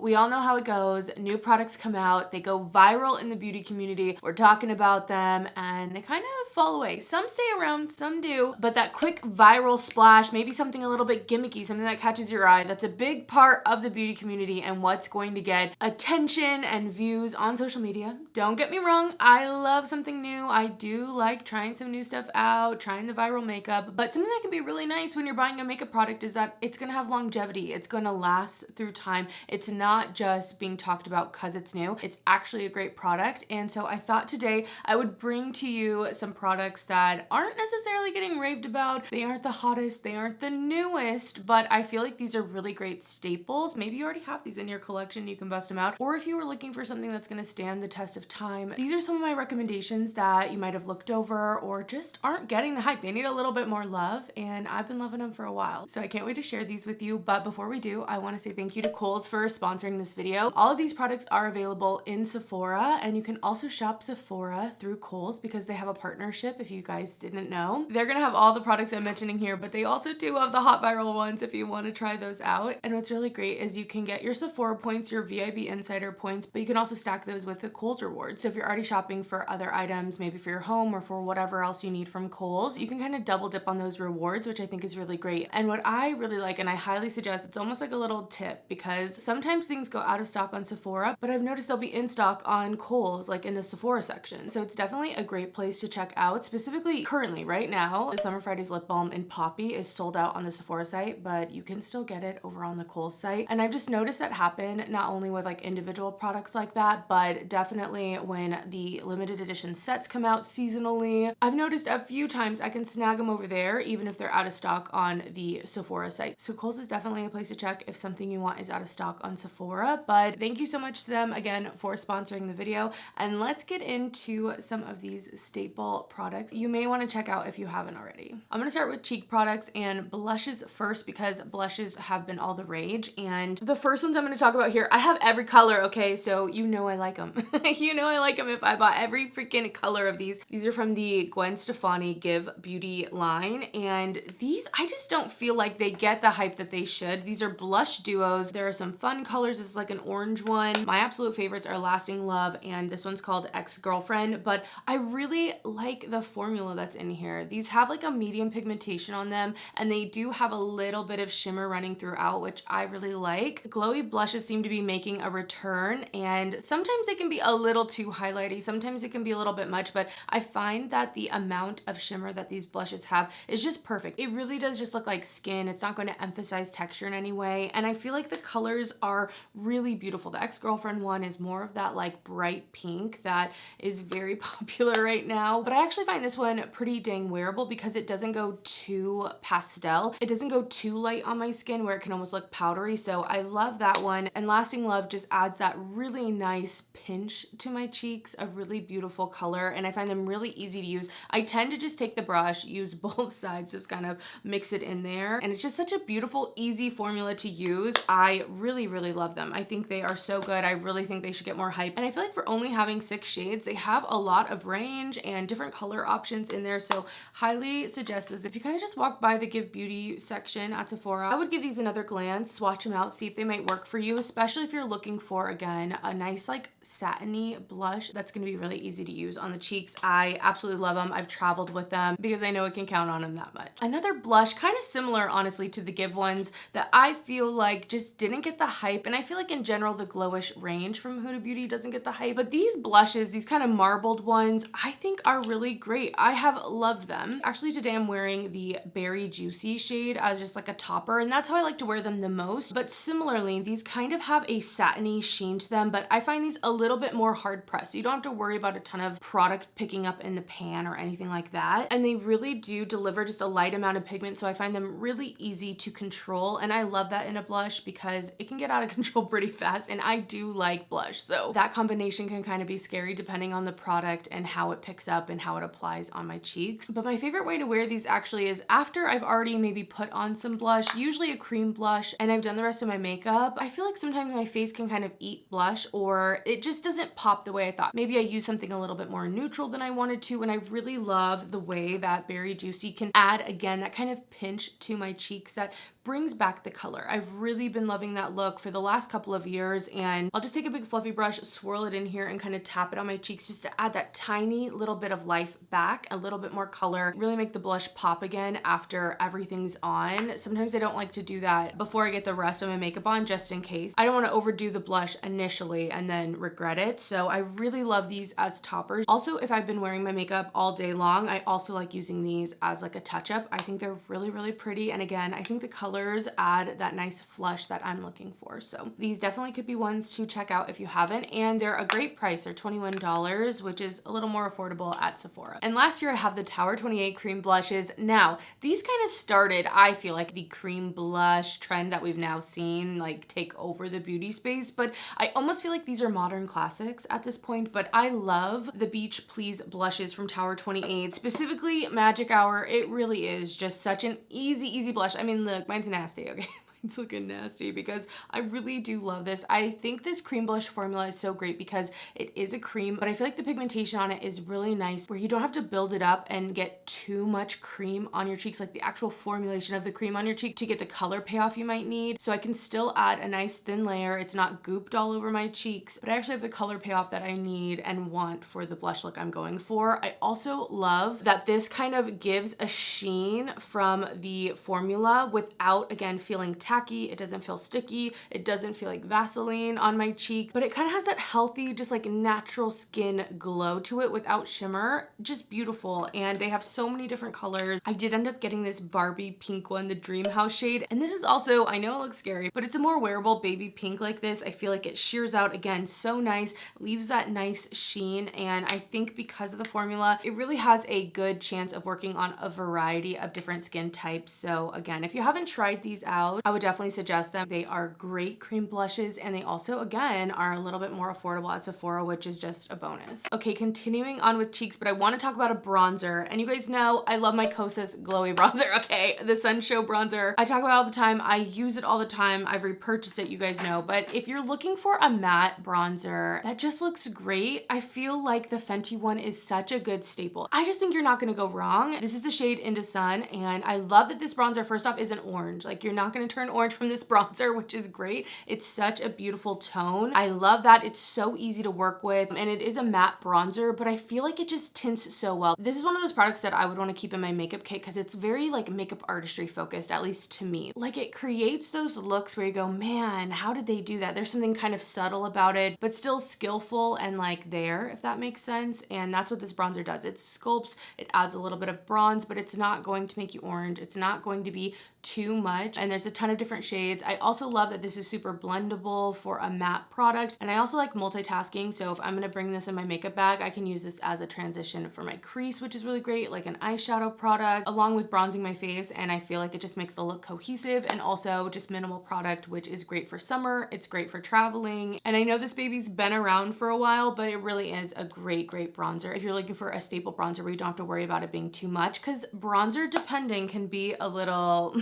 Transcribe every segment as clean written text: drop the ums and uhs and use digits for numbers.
We all know how it goes. New products come out, they go viral in the beauty community. We're talking about them and they kind of fall away. Some stay around, some do, but that quick viral splash, maybe something a little bit gimmicky, something that catches your eye, that's a big part of the beauty community and what's going to get attention and views on social media. Don't get me wrong, I love something new. I do like trying some new stuff out, trying the viral makeup, but something that can be really nice when you're buying a makeup product is that it's gonna have longevity. It's gonna last through time. It's not just being talked about because it's new. It's actually a great product. And so I thought today I would bring to you some products that aren't necessarily getting raved about. They aren't the hottest, they aren't the newest, but I feel like these are really great staples. Maybe you already have these in your collection, you can bust them out. Or if you were looking for something that's gonna stand the test of time, these are some of my recommendations that you might have looked over or just aren't getting the hype. They need a little bit more love, and I've been loving them for a while. So I can't wait to share these with you. But before we do, I wanna say thank you to Kohl's for sponsoring this video. All of these products are available in Sephora, and you can also shop Sephora through Kohl's because they have a partnership, if you guys didn't know. They're gonna have all the products I'm mentioning here, but they also do have the hot viral ones if you want to try those out. And what's really great is you can get your Sephora points, your VIB Insider points, but you can also stack those with the Kohl's rewards. So if you're already shopping for other items, maybe for your home or for whatever else you need from Kohl's, you can kind of double dip on those rewards, which I think is really great. And what I really like, and I highly suggest, it's almost like a little tip because sometimes things go out of stock on Sephora, but I've noticed they'll be in stock on Kohl's, like in the Sephora section. So it's definitely a great place to check out. Specifically currently right now, the Summer Fridays lip balm in Poppy is sold out on the Sephora site, but you can still get it over on the Kohl's site. And I've just noticed that happen not only with like individual products like that, but definitely when the limited edition sets come out seasonally. I've noticed a few times I can snag them over there even if they're out of stock on the Sephora site. So Kohl's is definitely a place to check if something you want is out of stock on Sephora. But thank you so much to them again for sponsoring the video, and let's get into some of these staple products you may want to check out if you haven't already. I'm gonna start with cheek products and blushes first because blushes have been all the rage. And the first ones I'm gonna talk about here, I have every color, okay? So you know I like them. You know I like them if I bought every freaking color of these. These are from the Gwen Stefani Give Beauty line, and these I just don't feel like they get the hype that they should. These are blush duos. There are some fun colors. This is like an orange one. My absolute favorites are Lasting Love, and this one's called Ex-Girlfriend, but I really like the formula that's in here. These have like a medium pigmentation on them, and they do have a little bit of shimmer running throughout, which I really like. Glowy blushes seem to be making a return, and sometimes they can be a little too highlighty. Sometimes it can be a little bit much, but I find that the amount of shimmer that these blushes have is just perfect. It really does just look like skin. It's not going to emphasize texture in any way, and I feel like the colors are really beautiful. The Ex-Girlfriend one is more of that like bright pink that is very popular right now, but I actually find this one pretty dang wearable because it doesn't go too pastel. It doesn't go too light on my skin where it can almost look powdery, so I love that one. And Lasting Love just adds that really nice pinch to my cheeks, a really beautiful color, and I find them really easy to use. I tend to just take the brush, use both sides, just kind of mix it in there, and it's just such a beautiful, easy formula to use. I really, really love them. I think they are so good. I really think they should get more hype, and I feel like for only having 6 shades, they have a lot of range and different color options in there, so highly suggest those. If you kind of just walk by the Give Beauty section at Sephora, I would give these another glance, swatch them out, see if they might work for you, especially if you're looking for, again, a nice like satiny blush that's going to be really easy to use on the cheeks. I absolutely love them. I've traveled with them because I know I can count on them that much. Another blush, kind of similar honestly to the Give ones, that I feel like just didn't get the hype, and I feel like in general the GloWish range from Huda Beauty doesn't get the hype, but these blushes, these kind of marbled ones, I think are really great. I have loved them. Actually today I'm wearing the Berry Juicy shade as just like a topper, and that's how I like to wear them the most. But similarly, these kind of have a satiny sheen to them, but I find these a little bit more hard pressed. So you don't have to worry about a ton of product picking up in the pan or anything like that. And they really do deliver just a light amount of pigment, so I find them really easy to control. And I love that in a blush because it can get out of control pretty fast, and I do like blush. So that combination can kind of be scary depending on the product and how it picks up and how it applies on my cheeks. But my favorite way to wear these actually is after I've already maybe put on some blush, usually a cream blush, and I've done the rest of my makeup. I feel like sometimes my face can kind of eat blush, or it just doesn't pop the way I thought. Maybe I use something a little bit more neutral than I wanted to, and I really love the way that Berry Juicy can add, again, that kind of pinch to my cheeks that brings back the color. I've really been loving that look for the last couple of years, and I'll just take a big fluffy brush, swirl it in here, and kind of tap it on my cheeks just to add that tiny little bit of life back, a little bit more color, really make the blush pop again after everything's on. Sometimes I don't like to do that before I get the rest of my makeup on, just in case. I don't want to overdo the blush initially and then regret it. So I really love these as toppers. Also, if I've been wearing my makeup all day long, I also like using these as like a touch-up. I think they're really, really pretty. And again, I think the colors add that nice flush that I'm looking for. So these definitely could be ones to check out if you haven't. And they're a great price. They're $21, which is a little more affordable at Sephora. And last year I have the Tower 28 cream blushes. Now, these kind of started, I feel like, the cream blush trend that we've now seen like take over the beauty space, but I almost feel like these are modern classics at this point. But I love the BeachPlease blushes from Tower 28, specifically Magic Hour. It really is just such an easy blush. I mean, look, mine's nasty, okay? It's looking nasty because I really do love this. I think this cream blush formula is so great because it is a cream, but I feel like the pigmentation on it is really nice where you don't have to build it up and get too much cream on your cheeks, like the actual formulation of the cream on your cheek to get the color payoff you might need. So I can still add a nice thin layer. It's not gooped all over my cheeks, but I actually have the color payoff that I need and want for the blush look I'm going for. I also love that this kind of gives a sheen from the formula without, again, feeling tacky. It doesn't feel sticky. It doesn't feel like Vaseline on my cheek, but it kind of has that healthy, just like natural skin glow to it without shimmer. Just beautiful. And they have so many different colors. I did end up getting this Barbie pink one, the Dream House shade. And this is also, I know it looks scary, but it's a more wearable baby pink like this. I feel like it sheers out again so nice, leaves that nice sheen. And I think because of the formula, it really has a good chance of working on a variety of different skin types. So again, if you haven't tried these out, I would definitely suggest them. They are great cream blushes, and they also, again, are a little bit more affordable at Sephora, which is just a bonus. Okay, continuing on with cheeks, but I want to talk about a bronzer. And you guys know I love my Kosas Glowy bronzer, okay? The Sun Show bronzer. I talk about it all the time. I use it all the time. I've repurchased it, you guys know. But if you're looking for a matte bronzer that just looks great, I feel like the Fenty one is such a good staple. I just think you're not going to go wrong. This is the shade Into Sun, and I love that this bronzer, first off, is an orange. Like, you're not going to turn orange from this bronzer, which is great. It's such a beautiful tone. I love that. It's so easy to work with, and it is a matte bronzer, but I feel like it just tints so well. This is one of those products that I would want to keep in my makeup kit because it's very like makeup artistry focused, at least to me. Like, it creates those looks where you go, man, how did they do that? There's something kind of subtle about it, but still skillful and like there, if that makes sense. And that's what this bronzer does. It sculpts, it adds a little bit of bronze, but it's not going to make you orange. It's not going to be too much, and there's a ton of different shades. I also love that this is super blendable for a matte product, and I also like multitasking. So if I'm going to bring this in my makeup bag, I can use this as a transition for my crease, which is really great, like an eyeshadow product along with bronzing my face, and I feel like it just makes the look cohesive, and also just minimal product, which is great for summer. It's great for traveling, and I know this baby's been around for a while, but it really is a great bronzer if you're looking for a staple bronzer where you don't have to worry about it being too much, because bronzer depending can be a little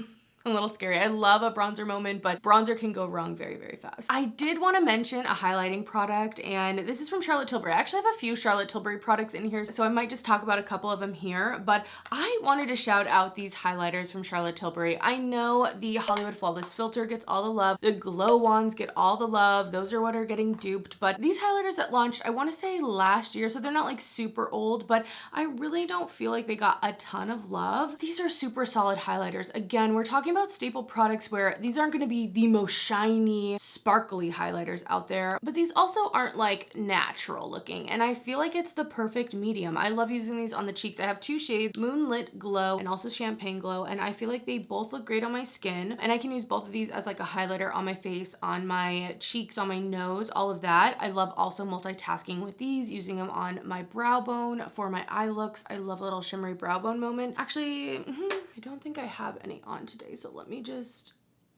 scary. I love a bronzer moment, but bronzer can go wrong very fast. I did want to mention a highlighting product, and this is from Charlotte Tilbury. I actually have a few Charlotte Tilbury products in here, so I might just talk about a couple of them here, but I wanted to shout out these highlighters from Charlotte Tilbury. I know the Hollywood Flawless Filter gets all the love. The Glow ones get all the love. Those are what are getting duped, but these highlighters that launched, I want to say last year, so they're not like super old, but I really don't feel like they got a ton of love. These are super solid highlighters. Again, we're talking about staple products where these aren't going to be the most shiny, sparkly highlighters out there, but these also aren't like natural looking, and I feel like it's the perfect medium. I love using these on the cheeks. I have two shades, Moonlit Glow and also Champagne Glow, and I feel like they both look great on my skin, and I can use both of these as like a highlighter on my face, on my cheeks, on my nose, all of that. I love also multitasking with these, using them on my brow bone for my eye looks. I love a little shimmery brow bone moment. Actually, I don't think I have any on today, so let me just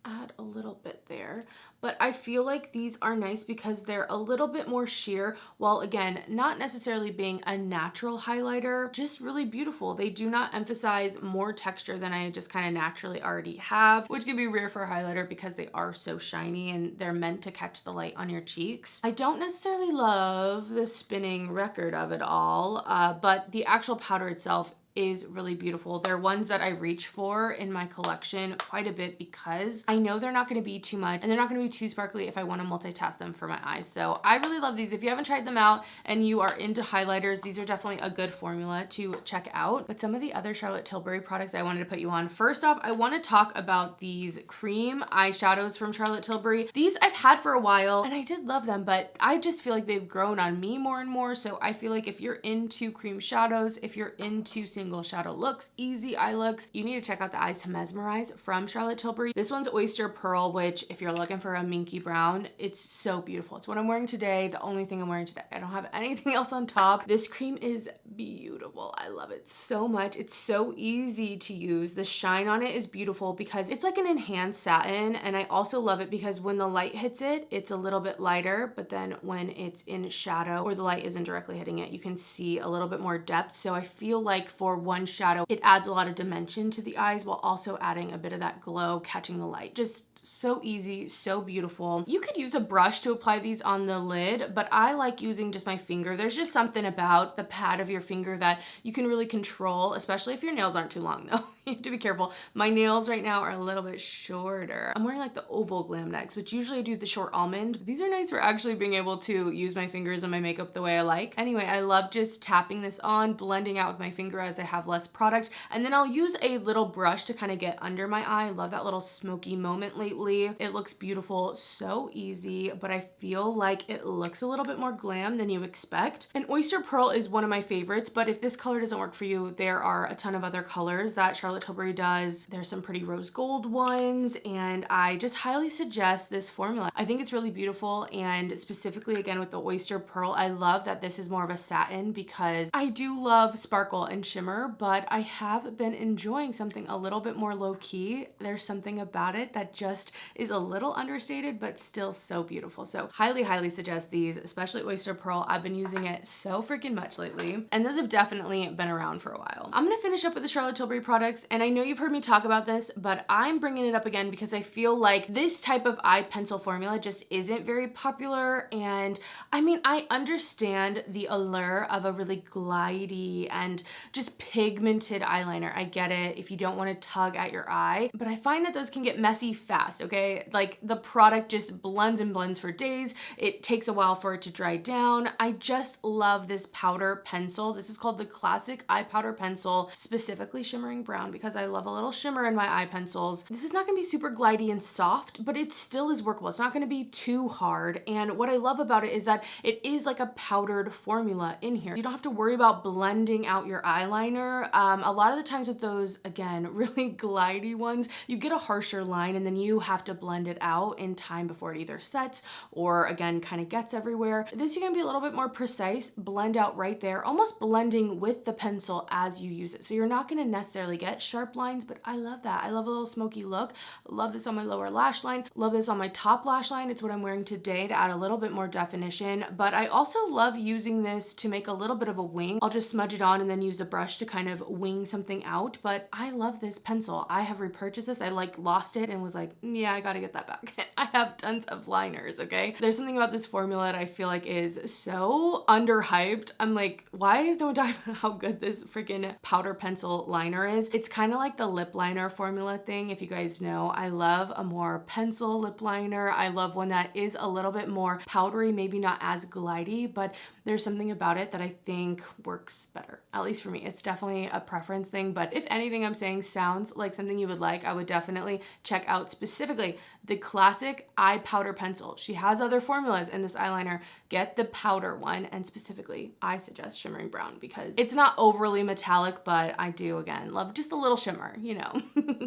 add a little bit there. But I feel like these are nice because they're a little bit more sheer, while again, not necessarily being a natural highlighter, just really beautiful. They do not emphasize more texture than I just kind of naturally already have, which can be rare for a highlighter because they are so shiny and they're meant to catch the light on your cheeks. I don't necessarily love the spinning record of it all, but the actual powder itself is really beautiful. They're ones that I reach for in my collection quite a bit because I know they're not going to be too much and they're not going to be too sparkly if I want to multitask them for my eyes. So I really love these. If you haven't tried them out and you are into highlighters, these are definitely a good formula to check out. But some of the other Charlotte Tilbury products I wanted to put you on. First off, I want to talk about these cream eyeshadows from Charlotte Tilbury. These I've had for a while and I did love them, but I just feel like they've grown on me more and more. So I feel like if you're into cream shadows, if you're into single shadow looks, easy eye looks, you need to check out the Eyes to Mesmerize from Charlotte Tilbury. This one's Oyster Pearl, which if you're looking for a minky brown, it's so beautiful. It's what I'm wearing today. The only thing I'm wearing today. I don't have anything else on top. This cream is beautiful. I love it so much. It's so easy to use. The shine on it is beautiful because it's like an enhanced satin, and I also love it because when the light hits it, it's a little bit lighter, but then when it's in shadow or the light isn't directly hitting it, you can see a little bit more depth. So I feel like for one shadow, it adds a lot of dimension to the eyes while also adding a bit of that glow, catching the light. Just so easy, so beautiful. You could use a brush to apply these on the lid, but I like using just my finger. There's just something about the pad of your finger that you can really control, especially if your nails aren't too long though. You have to be careful. My nails right now are a little bit shorter. I'm wearing like the oval glam next, which usually I do the short almond. These are nice for actually being able to use my fingers and my makeup the way I like. Anyway, I love just tapping this on, blending out with my finger as I have less product, and then I'll use a little brush to kind of get under my eye. I love that little smoky moment lately. It looks beautiful, so easy, but I feel like it looks a little bit more glam than you expect. And Oyster Pearl is one of my favorites, but if this color doesn't work for you, there are a ton of other colors that Charlotte Tilbury does. There's some pretty rose gold ones, and I just highly suggest this formula. I think it's really beautiful, and specifically again with the Oyster Pearl, I love that this is more of a satin because I do love sparkle and shimmer, but I have been enjoying something a little bit more low-key. There's something about it that just is a little understated, but still so beautiful. So highly, highly suggest these, especially Oyster Pearl. I've been using it so freaking much lately, and those have definitely been around for a while. I'm gonna finish up with the Charlotte Tilbury products, and I know you've heard me talk about this, but I'm bringing it up again because I feel like this type of eye pencil formula just isn't very popular. And I mean, I understand the allure of a really glidey and just pigmented eyeliner. I get it if you don't want to tug at your eye, but I find that those can get messy fast, okay? Like the product just blends and blends for days. It takes a while for it to dry down. I just love this powder pencil. This is called the Classic Eye Powder Pencil, specifically shimmering brown, because I love a little shimmer in my eye pencils. This is not gonna be super glidey and soft, but it still is workable. It's not gonna be too hard. And what I love about it is that it is like a powdered formula in here. You don't have to worry about blending out your eyeliner. A lot of the times with those, again, really glidey ones, you get a harsher line and then you have to blend it out in time before it either sets or again, kind of gets everywhere. This you can be a little bit more precise, blend out right there, almost blending with the pencil as you use it. So you're not gonna necessarily get sharp lines, but I love that. I love a little smoky look. Love this on my lower lash line. Love this on my top lash line. It's what I'm wearing today to add a little bit more definition, but I also love using this to make a little bit of a wing. I'll just smudge it on and then use a brush to kind of wing something out, but I love this pencil. I have repurchased this. I like lost it and was like, yeah, I gotta get that back. I have tons of liners, okay? There's something about this formula that I feel like is so underhyped. I'm like, why is no one talking about how good this freaking powder pencil liner is? It's kind of like the lip liner formula thing. If you guys know, I love a more pencil lip liner. I love one that is a little bit more powdery, maybe not as glidey, but there's something about it that I think works better. At least for me, it's definitely a preference thing, but if anything I'm saying sounds like something you would like, I would definitely check out specifically the Classic Eye Powder Pencil. She has other formulas in this eyeliner. Get the powder one, and specifically, I suggest shimmering brown because it's not overly metallic, but I do, again, love just a little shimmer, you know.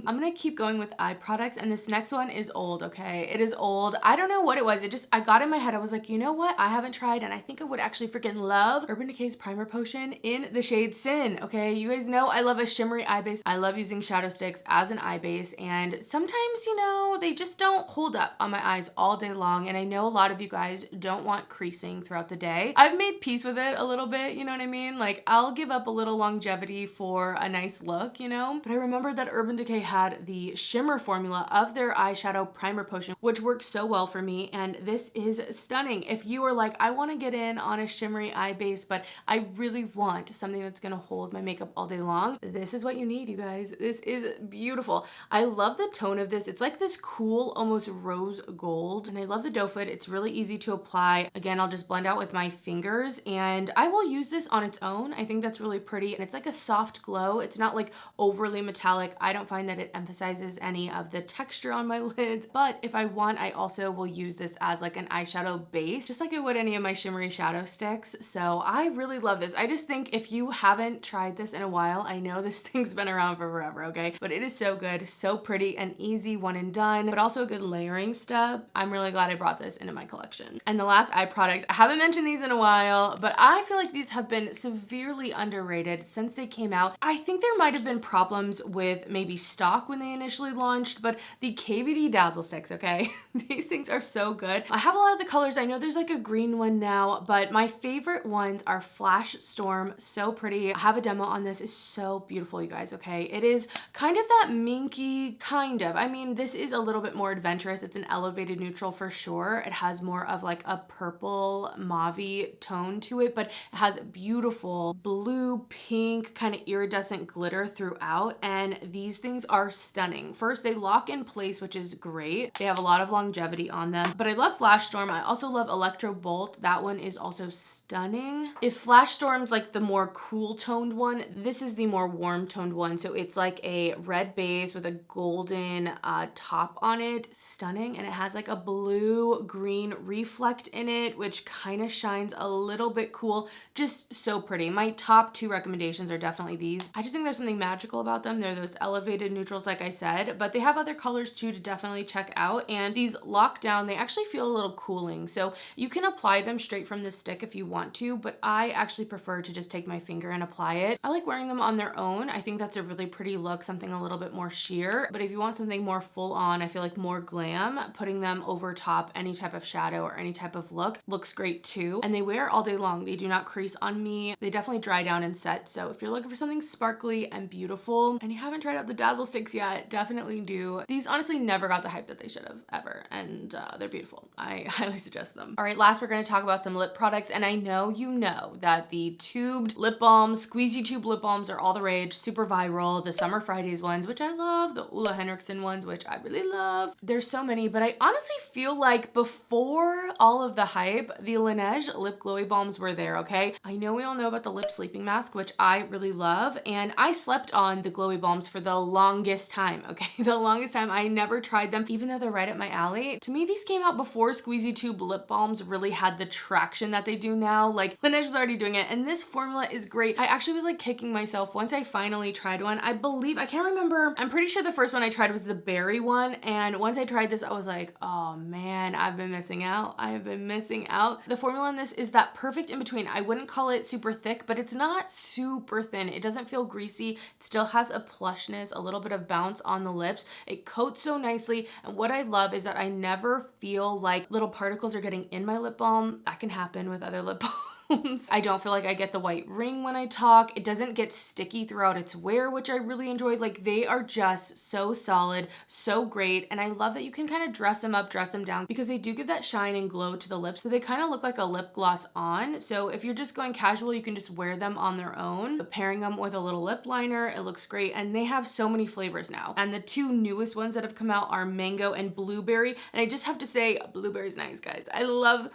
I'm gonna keep going with eye products, and this next one is old, okay? It is old. I don't know what it was. I got in my head, I was like, you know what? I haven't tried, and I think I would actually freaking love Urban Decay's Primer Potion in the shade Sin, okay? You guys know I love a shimmery eye base. I love using shadow sticks as an eye base, and sometimes, you know, they just don't hold up on my eyes all day long, and I know a lot of you guys don't want creasing throughout the day. I've made peace with it a little bit, you know what I mean? Like, I'll give up a little longevity for a nice look, you know? But I remember that Urban Decay had the shimmer formula of their eyeshadow primer potion, which works so well for me, and this is stunning. If you are like, I want to get in on a shimmery eye base, but I really want something that's gonna hold my makeup all day long, this is what you need, you guys. This is beautiful. I love the tone of this. It's like this cool, almost rose gold, and I love the doe foot. It's really easy to apply. Again, I'll just blend out with my fingers, and I will use this on its own. I think that's really pretty, and it's like a soft glow. It's not like overly metallic. I don't find that it emphasizes any of the texture on my lids, but if I want, I also will use this as like an eyeshadow base, just like I would any of my shimmery shadow sticks. So I really love this. I just think if you haven't tried this in a while, I know this thing's been around for forever, okay? But it is so good, so pretty and easy, one and done, but also a good layering step. I'm really glad I brought this into my collection. And the last eye product, I haven't mentioned these in a while, but I feel like these have been severely underrated since they came out. I think there might have been problems with maybe stock when they initially launched, but the KVD Dazzle sticks, okay? These things are so good. I have a lot of the colors. I know there's like a green one now, but my favorite ones are Flash Storm. So pretty. I have a demo on this. It's so beautiful, you guys, okay? It is kind of that minky, kind of. I mean, this is a little bit more adventurous. It's an elevated neutral for sure. It has more of like a purple mauve-y tone to it, but it has beautiful blue, pink, kind of iridescent glitter throughout, and these things are stunning. First, they lock in place, which is great. They have a lot of longevity on them, but I love Flash Storm. I also love Electro Bolt. That one is also stunning. If Flash Storm's like the more cool toned one, this is the more warm toned one. So it's like a red base with a golden top on it. Stunning. And it has like a blue green reflect in it, which kind of shines a little bit cool. Just so pretty. My top two recommendations are definitely these. I just think there's something magical about them. They're those elevated neutrals, like I said, but they have other colors too to definitely check out. And these lock down, they actually feel a little cooling. So you can apply them straight from the stick if you want to, but I actually prefer to just take my finger and apply it. I like wearing them on their own. I think that's a really pretty look, something a little bit more sheer. But if you want something more full on, I feel like more glam, putting them over top any type of shadow or any type of look looks great too. And they wear all day long. They do not crease on me. They definitely dry down and set. So if you're looking for something sparkly and beautiful and you haven't tried out the Dazzle sticks yet, definitely do. These honestly never got the hype that they should have ever, and they're beautiful. I highly suggest them. All right, last we're going to talk about some lip products, and I know you know that the tubed lip balms, squeezy tube lip balms are all the rage, super viral. The Summer Fridays ones, which I love, the Ulla Henriksen ones, which I really love. There's so many, but I honestly feel like before all of the hype, the Laneige lip glowy balms were there, okay? I know we all know about the lip sleeping mask, which I really love, and I slept on the glowy balms for the longest time, okay? The longest time. I never tried them, even though they're right up my alley. To me, these came out before squeezy tube lip balms really had the traction that they do now. Like, Laneige was already doing it, and this formula is great. I actually was like kicking myself once I finally tried one. I believe, I can't remember, I'm pretty sure the first one I tried was the berry one, and once I tried this, I was like, oh man, I've been missing out. I have been missing out. The formula in this is that perfect in between. I wouldn't call it super thick, but it's not super thin. It doesn't feel greasy. It still has a plushness, a little bit of bounce on the lips. It coats so nicely, and what I love is that I never feel like little particles are getting in my lip balm. That can happen with other lip balms. I don't feel like I get the white ring when I talk. It doesn't get sticky throughout its wear, which I really enjoy. Like, they are just so solid, so great. And I love that you can kind of dress them up, dress them down, because they do give that shine and glow to the lips. So they kind of look like a lip gloss on. So if you're just going casual, you can just wear them on their own. But pairing them with a little lip liner, it looks great. And they have so many flavors now. And the two newest ones that have come out are mango and blueberry. And I just have to say, blueberry's nice, guys. I love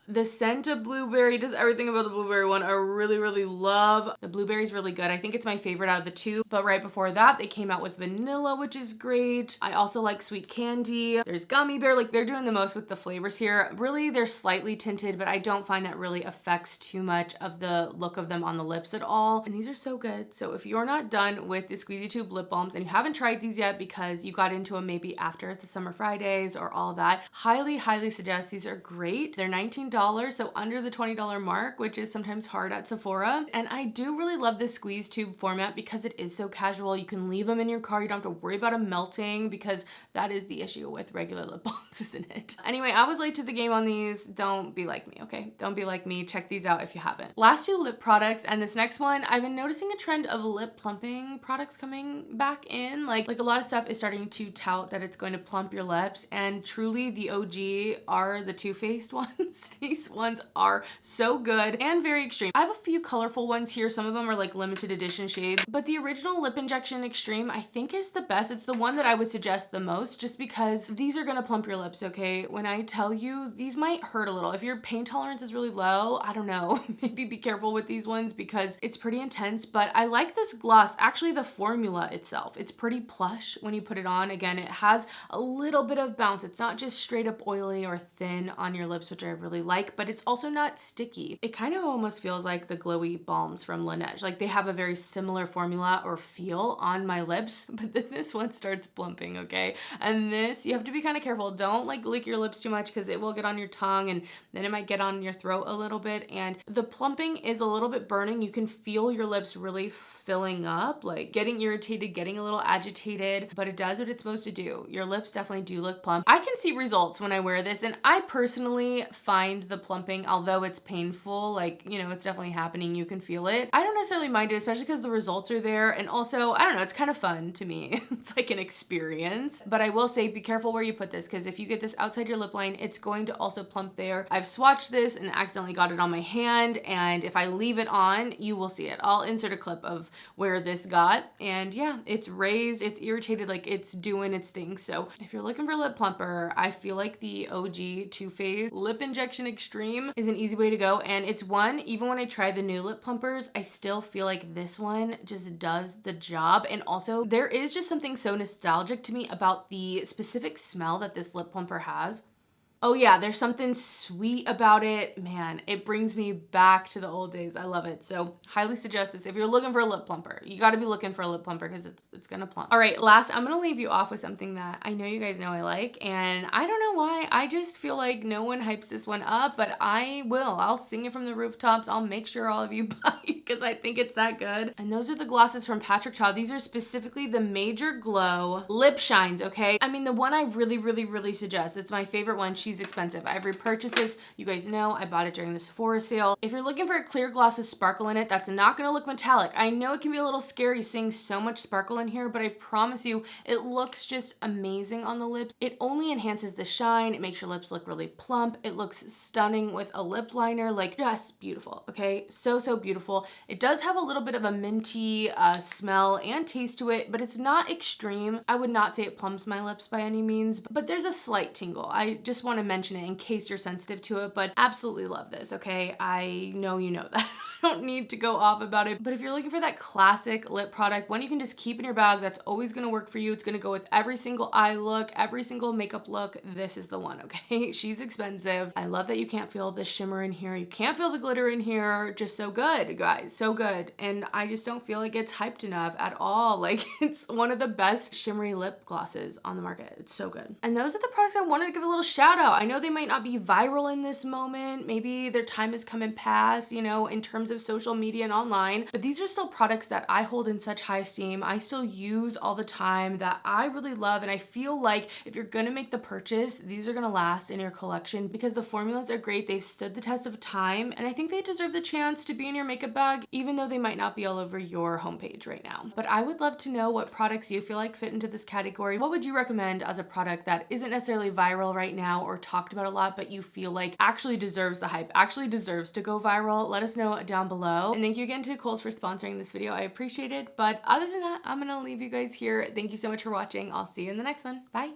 the scent of blueberry, just everything about the blueberry one I really, really love. The blueberry's really good. I think it's my favorite out of the two. But right before that, they came out with vanilla, which is great. I also like sweet candy. There's gummy bear. Like, they're doing the most with the flavors here. Really, they're slightly tinted, but I don't find that really affects too much of the look of them on the lips at all. And these are so good. So if you're not done with the squeezy tube lip balms and you haven't tried these yet because you got into them maybe after the Summer Fridays or all that, highly, highly suggest. These are great. They're $19. $19, so under the $20 mark, which is sometimes hard at Sephora. And I do really love this squeeze tube format because it is so casual. You can leave them in your car. You don't have to worry about them melting, because that is the issue with regular lip balms, isn't it? Anyway, I was late to the game on these. Don't be like me, okay? Don't be like me. Check these out if you haven't. Last two lip products, and this next one, I've been noticing a trend of lip plumping products coming back in. Like a lot of stuff is starting to tout that it's going to plump your lips, and truly the OG are the Too Faced ones. These ones are so good and very extreme. I have a few colorful ones here. Some of them are like limited edition shades, but the original Lip Injection Extreme I think is the best. It's the one that I would suggest the most, just because these are gonna plump your lips, okay? When I tell you, these might hurt a little. If your pain tolerance is really low, I don't know, maybe be careful with these ones because it's pretty intense. But I like this gloss. Actually, the formula itself, it's pretty plush when you put it on. Again, it has a little bit of bounce. It's not just straight up oily or thin on your lips, which I really like, but it's also not sticky. It kind of almost feels like the glowy balms from Laneige. Like they have a very similar formula or feel on my lips, but then this one starts plumping, okay? And this, you have to be kind of careful. Don't like lick your lips too much because it will get on your tongue and then it might get on your throat a little bit. And the plumping is a little bit burning. You can feel your lips really filling up, like getting irritated, getting a little agitated, but it does what it's supposed to do. Your lips definitely do look plump. I can see results when I wear this, and I personally find the plumping, although it's painful, like, you know, it's definitely happening, you can feel it. I don't necessarily mind it, especially because the results are there, and also, I don't know, it's kind of fun to me. It's like an experience, but I will say be careful where you put this, because if you get this outside your lip line, it's going to also plump there. I've swatched this and accidentally got it on my hand, and if I leave it on, you will see it. I'll insert a clip of where this got, and yeah, it's raised, it's irritated, like it's doing its thing. So if you're looking for a lip plumper, I feel like the OG Too Faced Lip Injection Extreme is an easy way to go. And it's one, even when I try the new lip plumpers, I still feel like this one just does the job. And also there is just something so nostalgic to me about the specific smell that this lip plumper has. Oh yeah, there's something sweet about it. Man, it brings me back to the old days. I love it. So highly suggest this if you're looking for a lip plumper. You got to be looking for a lip plumper because it's gonna plump. All right, last, I'm gonna leave you off with something that I know you guys know I like, and I don't know why. I just feel like no one hypes this one up, but I will. I'll sing it from the rooftops. I'll make sure all of you buy it because I think it's that good. And those are the glosses from Patrick Child. These are specifically the Major Glow Lip Shines, okay? I mean, the one I really suggest. It's my favorite one. She's expensive. I've repurchased this. You guys know I bought it during the Sephora sale. If you're looking for a clear gloss with sparkle in it, that's not gonna look metallic. I know it can be a little scary seeing so much sparkle in here, but I promise you, it looks just amazing on the lips. It only enhances the shine. It makes your lips look really plump. It looks stunning with a lip liner, like just beautiful, okay? So beautiful. It does have a little bit of a minty smell and taste to it, but it's not extreme. I would not say it plumps my lips by any means, but there's a slight tingle. I just want to mention it in case you're sensitive to it, but absolutely love this, okay? I know you know that. I don't need to go off about it, but if you're looking for that classic lip product, one you can just keep in your bag, that's always gonna work for you. It's gonna go with every single eye look, every single makeup look. This is the one, okay? She's expensive. I love that you can't feel the shimmer in here. You can't feel the glitter in here. Just so good, guys, so good. And I just don't feel like it's hyped enough at all. Like, it's one of the best shimmery lip glosses on the market. It's so good. And those are the products I wanted to give a little shout out. I know they might not be viral in this moment. Maybe their time has come and passed, you know, in terms of social media and online, but these are still products that I hold in such high esteem. I still use all the time, that I really love. And I feel like if you're gonna make the purchase, these are gonna last in your collection because the formulas are great. They've stood the test of time, and I think they deserve the chance to be in your makeup bag, even though they might not be all over your homepage right now. But I would love to know what products you feel like fit into this category. What would you recommend as a product that isn't necessarily viral right now or talked about a lot, but you feel like actually deserves the hype, actually deserves to go viral? Let us know down below. And thank you again to Kohl's for sponsoring this video. I appreciate it. But other than that, I'm gonna leave you guys here. Thank you so much for watching. I'll see you in the next one. Bye.